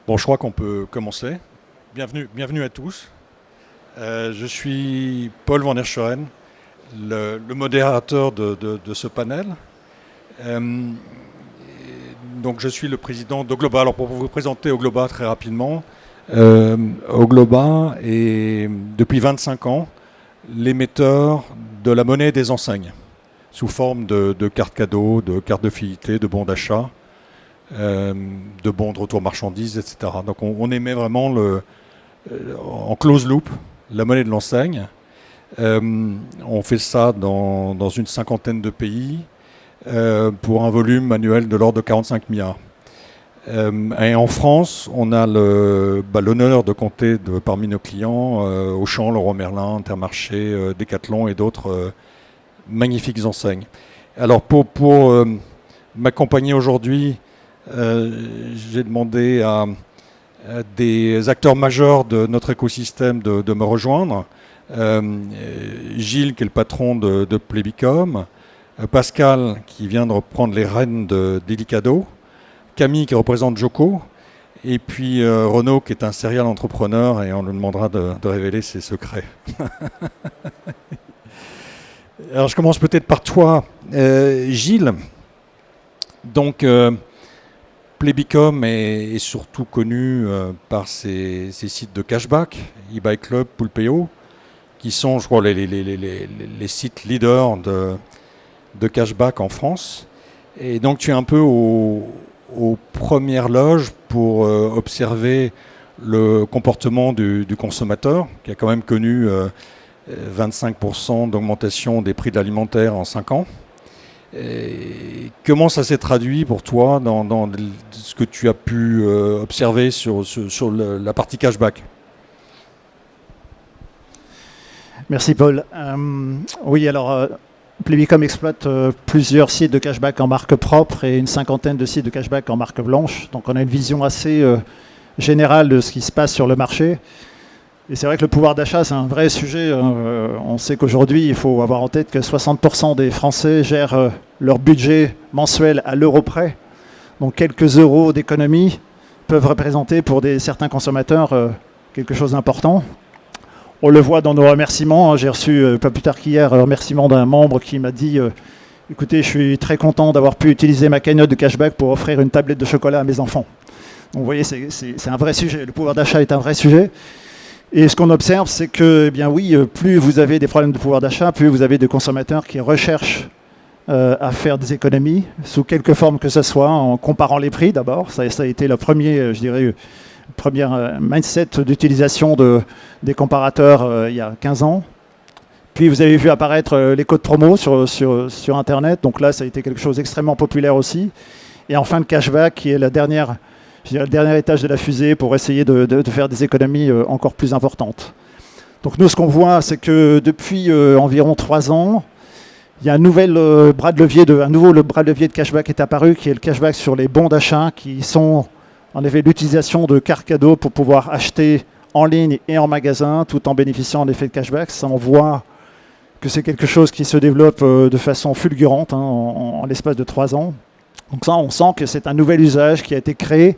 Bon, je crois qu'on peut commencer. Bienvenue à tous. Je suis Paul van der Schoren, le modérateur de ce panel. Euh, donc, je suis le président d'Ogloba. Alors, pour vous présenter Ogloba très rapidement, Ogloba est depuis 25 ans l'émetteur de la monnaie des enseignes sous forme de cartes cadeaux, de cartes de fidélité, de bons d'achat. De bons de retour marchandises, etc. Donc on émet vraiment en close loop la monnaie de l'enseigne. On fait ça dans une cinquantaine de pays pour un volume annuel de l'ordre de 45 milliards. Et en France, on a l'honneur de compter parmi nos clients Auchan, Leroy Merlin, Intermarché, Decathlon et d'autres magnifiques enseignes. Alors pour m'accompagner aujourd'hui, j'ai demandé à des acteurs majeurs de notre écosystème de me rejoindre. Gilles, qui est le patron de Plebicom, Pascal, qui vient de reprendre les rênes de Delicado, Camille, qui représente Joko, et puis Renaud, qui est un serial entrepreneur, et on lui demandera de révéler ses secrets. Alors je commence peut-être par toi, Gilles. Donc Plebicom est surtout connu par ses sites de cashback, eBay Club, Poolpeo, qui sont, je crois, les sites leaders de cashback en France. Et donc tu es un peu aux premières loges pour observer le comportement du consommateur, qui a quand même connu 25% d'augmentation des prix de l'alimentaire en 5 ans. Et comment ça s'est traduit pour toi dans ce que tu as pu observer sur la partie cashback? Merci Paul. Oui, alors Plebicom exploite plusieurs sites de cashback en marque propre et une cinquantaine de sites de cashback en marque blanche. Donc on a une vision assez générale de ce qui se passe sur le marché. Et c'est vrai que le pouvoir d'achat, c'est un vrai sujet. On sait qu'aujourd'hui, il faut avoir en tête que 60% des Français gèrent leur budget mensuel à l'euro près. Donc quelques euros d'économie peuvent représenter pour certains consommateurs quelque chose d'important. On le voit dans nos remerciements. J'ai reçu, pas plus tard qu'hier, un remerciement d'un membre qui m'a dit écoutez, je suis très content d'avoir pu utiliser ma cagnotte de cashback pour offrir une tablette de chocolat à mes enfants. Donc vous voyez, c'est un vrai sujet. Le pouvoir d'achat est un vrai sujet. Et ce qu'on observe, c'est que, eh bien oui, plus vous avez des problèmes de pouvoir d'achat, plus vous avez des consommateurs qui recherchent à faire des économies, sous quelque forme que ce soit, en comparant les prix d'abord. Ça a été le premier, je dirais, mindset d'utilisation des comparateurs il y a 15 ans. Puis vous avez vu apparaître les codes promo sur Internet. Donc là, ça a été quelque chose d'extrêmement populaire aussi. Et enfin, le cashback, qui est le dernier étage de la fusée pour essayer de faire des économies encore plus importantes. Donc nous, ce qu'on voit, c'est que depuis environ 3 ans, il y a un nouveau bras de levier de cashback est apparu, qui est le cashback sur les bons d'achat, qui sont en effet l'utilisation de cartes cadeaux pour pouvoir acheter en ligne et en magasin, tout en bénéficiant en effet de cashback. Ça, on voit que c'est quelque chose qui se développe de façon fulgurante en l'espace de 3 ans. Donc ça, on sent que c'est un nouvel usage qui a été créé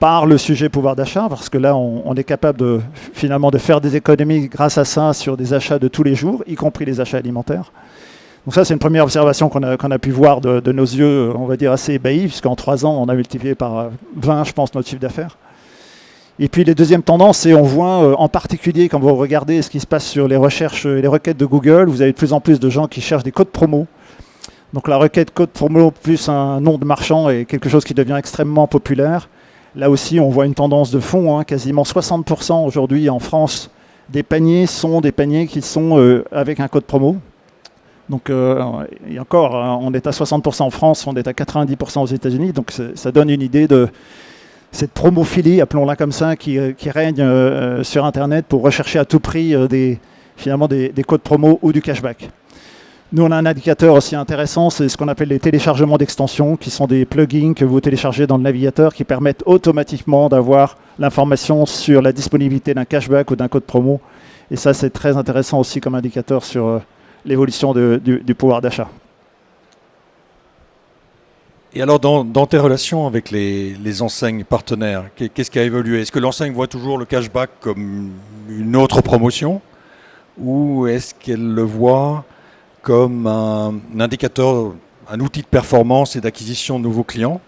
par le sujet pouvoir d'achat, parce que là, on est capable finalement de faire des économies grâce à ça sur des achats de tous les jours, y compris les achats alimentaires. Donc ça, c'est une première observation qu'on a pu voir de nos yeux, on va dire assez ébahis, puisqu'en 3 ans, on a multiplié par 20, je pense, notre chiffre d'affaires. Et puis les deuxièmes tendances, c'est on voit en particulier, quand vous regardez ce qui se passe sur les recherches et les requêtes de Google, vous avez de plus en plus de gens qui cherchent des codes promo. Donc la requête code promo plus un nom de marchand est quelque chose qui devient extrêmement populaire. Là aussi, on voit une tendance de fond. Quasiment 60% aujourd'hui en France des paniers sont des paniers qui sont avec un code promo. Donc, et encore, on est à 60% en France, on est à 90% aux États-Unis. Donc ça donne une idée de cette promophilie, appelons-la comme ça, qui règne sur Internet pour rechercher à tout prix finalement des codes promo ou du cashback. Nous, on a un indicateur aussi intéressant, c'est ce qu'on appelle les téléchargements d'extensions, qui sont des plugins que vous téléchargez dans le navigateur qui permettent automatiquement d'avoir l'information sur la disponibilité d'un cashback ou d'un code promo. Et ça, c'est très intéressant aussi comme indicateur sur l'évolution du pouvoir d'achat. Et alors, dans tes relations avec les enseignes partenaires, qu'est-ce qui a évolué? Est-ce que l'enseigne voit toujours le cashback comme une autre promotion ou est-ce qu'elle le voit comme un indicateur, un outil de performance et d'acquisition de nouveaux clients,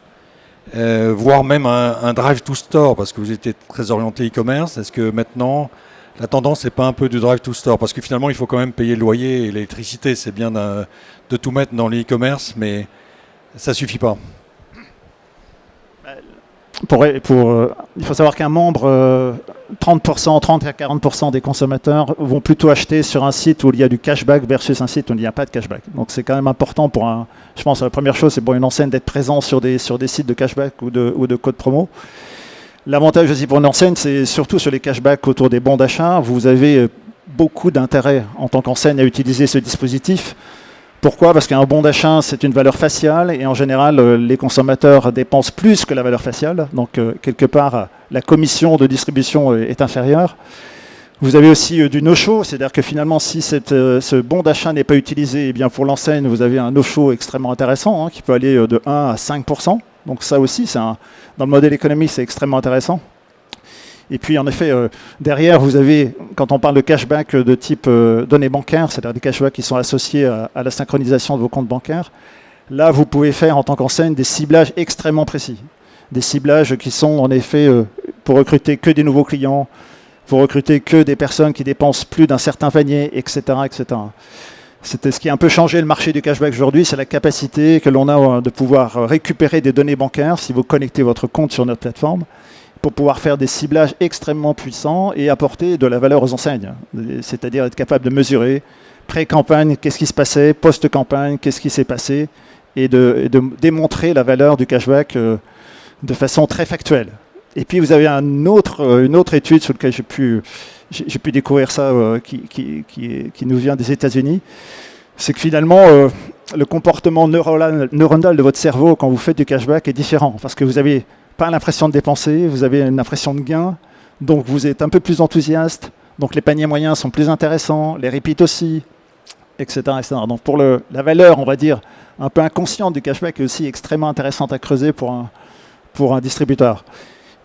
voire même un drive to store, parce que vous étiez très orienté e-commerce? Est-ce que maintenant, la tendance n'est pas un peu du drive to store? Parce que finalement, il faut quand même payer le loyer et l'électricité. C'est bien de tout mettre dans l'e-commerce, mais ça ne suffit pas. Il faut savoir qu'un membre, 30 à 40% des consommateurs vont plutôt acheter sur un site où il y a du cashback versus un site où il n'y a pas de cashback. Donc c'est quand même important je pense que la première chose, c'est pour une enseigne d'être présent sur des sites de cashback ou de code promo. L'avantage aussi pour une enseigne, c'est surtout sur les cashbacks autour des bons d'achat. Vous avez beaucoup d'intérêt en tant qu'enseigne à utiliser ce dispositif. Pourquoi? Parce qu'un bon d'achat, c'est une valeur faciale et en général, les consommateurs dépensent plus que la valeur faciale. Donc, quelque part, la commission de distribution est inférieure. Vous avez aussi du no-show, c'est-à-dire que finalement, si ce bon d'achat n'est pas utilisé, eh bien pour l'enseigne, vous avez un no-show extrêmement intéressant qui peut aller de 1 à 5%. Donc ça aussi, dans le modèle économique, c'est extrêmement intéressant. Et puis, en effet, derrière, vous avez, quand on parle de cashback de type données bancaires, c'est-à-dire des cashbacks qui sont associés à la synchronisation de vos comptes bancaires, là, vous pouvez faire, en tant qu'enseigne, des ciblages extrêmement précis. Des ciblages qui sont, en effet, pour recruter que des nouveaux clients, pour recruter que des personnes qui dépensent plus d'un certain panier, etc., etc. C'était ce qui a un peu changé le marché du cashback aujourd'hui, c'est la capacité que l'on a de pouvoir récupérer des données bancaires si vous connectez votre compte sur notre plateforme, pour pouvoir faire des ciblages extrêmement puissants et apporter de la valeur aux enseignes. C'est-à-dire être capable de mesurer pré-campagne, qu'est-ce qui se passait, post-campagne, qu'est-ce qui s'est passé, et de démontrer la valeur du cashback de façon très factuelle. Et puis vous avez une autre étude sur laquelle j'ai pu découvrir ça, qui nous vient des États-Unis. C'est que finalement, le comportement neuronal de votre cerveau quand vous faites du cashback est différent, parce que vous avez pas l'impression de dépenser, vous avez une impression de gain, donc vous êtes un peu plus enthousiaste, donc les paniers moyens sont plus intéressants, les repeats aussi, etc. etc. Donc pour la valeur, on va dire, un peu inconsciente du cashback est aussi extrêmement intéressante à creuser pour un distributeur.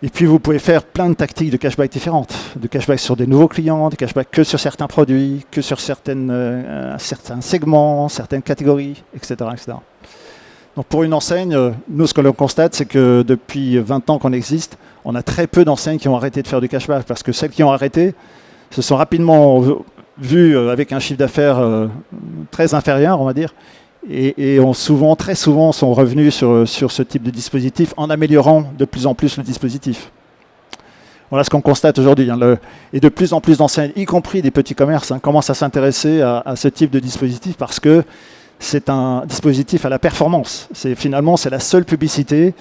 Et puis vous pouvez faire plein de tactiques de cashback différentes, de cashback sur des nouveaux clients, de cashback que sur certains produits, que sur certains segments, certaines catégories, etc., etc. Donc pour une enseigne, nous ce que l'on constate, c'est que depuis 20 ans qu'on existe, on a très peu d'enseignes qui ont arrêté de faire du cashback, parce que celles qui ont arrêté se sont rapidement vues avec un chiffre d'affaires très inférieur, on va dire, et très souvent sont revenus sur ce type de dispositif en améliorant de plus en plus le dispositif. Voilà ce qu'on constate aujourd'hui. Et de plus en plus d'enseignes, y compris des petits commerces, commencent à s'intéresser à ce type de dispositif parce que c'est un dispositif à la performance. Finalement, c'est la seule publicité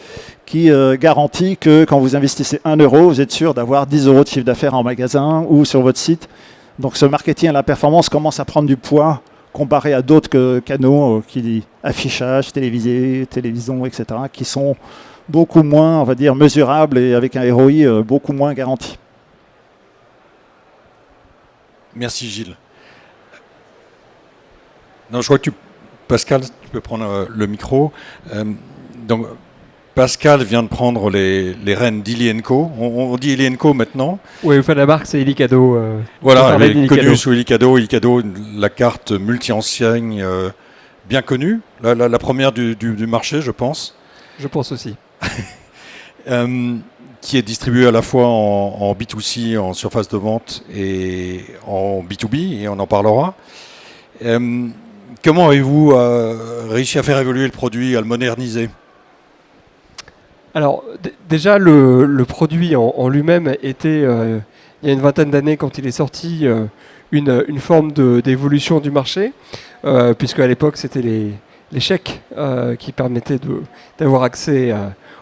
qui garantit que quand vous investissez 1 euro, vous êtes sûr d'avoir 10 euros de chiffre d'affaires en magasin ou sur votre site. Donc ce marketing à la performance commence à prendre du poids comparé à d'autres canaux affichage, télévision, etc., qui sont beaucoup moins, on va dire, mesurables et avec un ROI beaucoup moins garanti. Merci Gilles. Non, je crois que Pascal, tu peux prendre le micro. Donc, Pascal vient de prendre les rênes d'Illy & Co. On dit Illy & Co maintenant. Oui, enfin, la marque, c'est Illicado. Voilà, elle est connue sous Illicado. Illicado, la carte multi-enseigne bien connue. La première du marché, je pense. Je pense aussi. Qui est distribuée à la fois en B2C, en surface de vente, et en B2B, et on en parlera. Comment avez-vous réussi à faire évoluer le produit, à le moderniser ? Alors, déjà, le produit en lui-même était, il y a une vingtaine d'années, quand il est sorti, une forme d'évolution du marché, puisque à l'époque, c'était les chèques qui permettaient d'avoir accès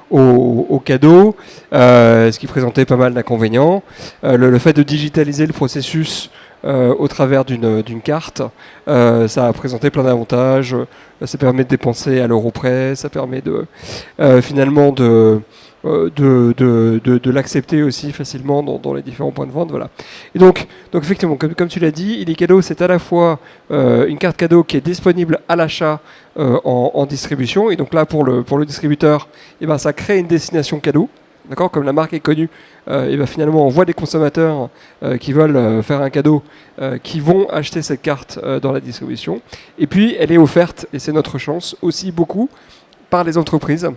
aux cadeaux, ce qui présentait pas mal d'inconvénients. Le fait de digitaliser le processus au travers d'une carte, ça a présenté plein d'avantages. Ça permet de dépenser à l'euro près, ça permet finalement de l'accepter aussi facilement dans les différents points de vente. Voilà. Et donc effectivement, comme tu l'as dit, Illy Cadeau, c'est à la fois une carte cadeau qui est disponible à l'achat en distribution. Et donc là, pour le distributeur, eh ben, ça crée une destination cadeau. D'accord, comme la marque est connue, et ben finalement on voit des consommateurs qui veulent faire un cadeau, qui vont acheter cette carte dans la distribution. Et puis elle est offerte, et c'est notre chance, aussi beaucoup par les entreprises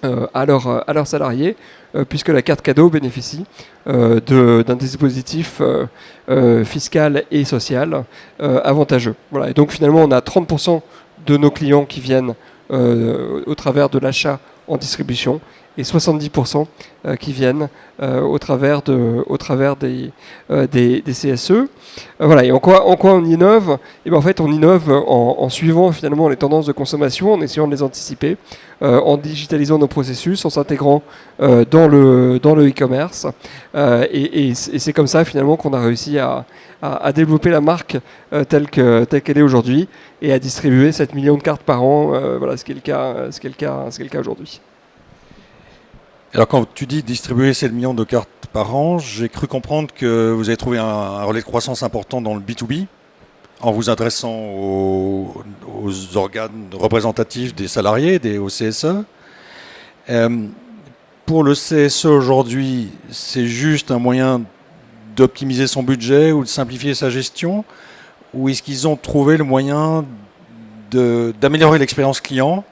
à leurs salariés, puisque la carte cadeau bénéficie d'un dispositif fiscal et social avantageux. Voilà. Et donc finalement on a 30% de nos clients qui viennent au travers de l'achat en distribution, et 70% qui viennent au travers des CSE. Voilà. Et en quoi on innove ? Et ben en fait, on innove en suivant finalement les tendances de consommation, en essayant de les anticiper, en digitalisant nos processus, en s'intégrant dans le e-commerce. Et c'est comme ça finalement qu'on a réussi à développer la marque telle qu'elle est aujourd'hui, et à distribuer 7 millions de cartes par an. Voilà, ce qui est le cas aujourd'hui. Alors quand tu dis distribuer 7 millions de cartes par an, j'ai cru comprendre que vous avez trouvé un relais de croissance important dans le B2B, en vous adressant aux organes représentatifs des salariés, au CSE. Pour le CSE aujourd'hui, c'est juste un moyen d'optimiser son budget ou de simplifier sa gestion, ou est-ce qu'ils ont trouvé le moyen d'améliorer l'expérience client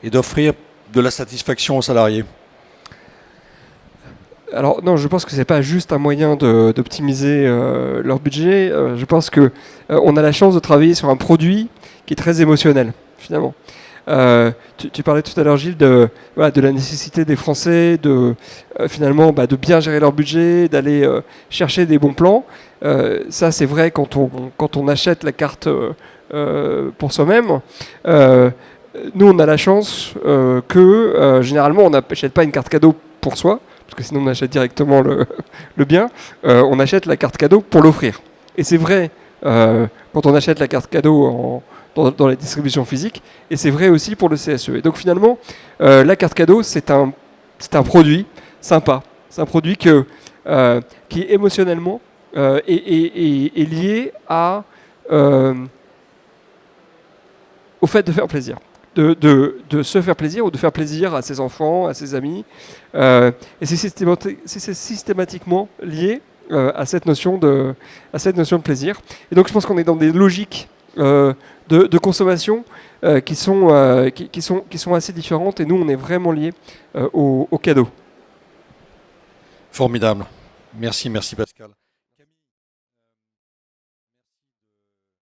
et d'offrir de la satisfaction aux salariés ? Alors non, je pense que c'est pas juste un moyen d'optimiser leur budget. Je pense que on a la chance de travailler sur un produit qui est très émotionnel, finalement. Tu parlais tout à l'heure, Gilles, de la nécessité des Français finalement de bien gérer leur budget, d'aller chercher des bons plans. Ça, c'est vrai quand on achète la carte pour soi-même. Nous, on a la chance que généralement, on n'achète pas une carte cadeau pour soi, parce que sinon on achète directement le bien. On achète la carte cadeau pour l'offrir. Et c'est vrai quand on achète la carte cadeau dans les distributions physiques, et c'est vrai aussi pour le CSE. Et donc finalement, la carte cadeau, c'est un produit sympa. C'est un produit qui émotionnellement est lié au fait de faire plaisir. De se faire plaisir, ou de faire plaisir à ses enfants, à ses amis. Et c'est systématiquement lié à cette notion de plaisir. Et donc je pense qu'on est dans des logiques de consommation qui sont assez différentes, et nous on est vraiment liés au cadeau. Formidable. Merci Pascal.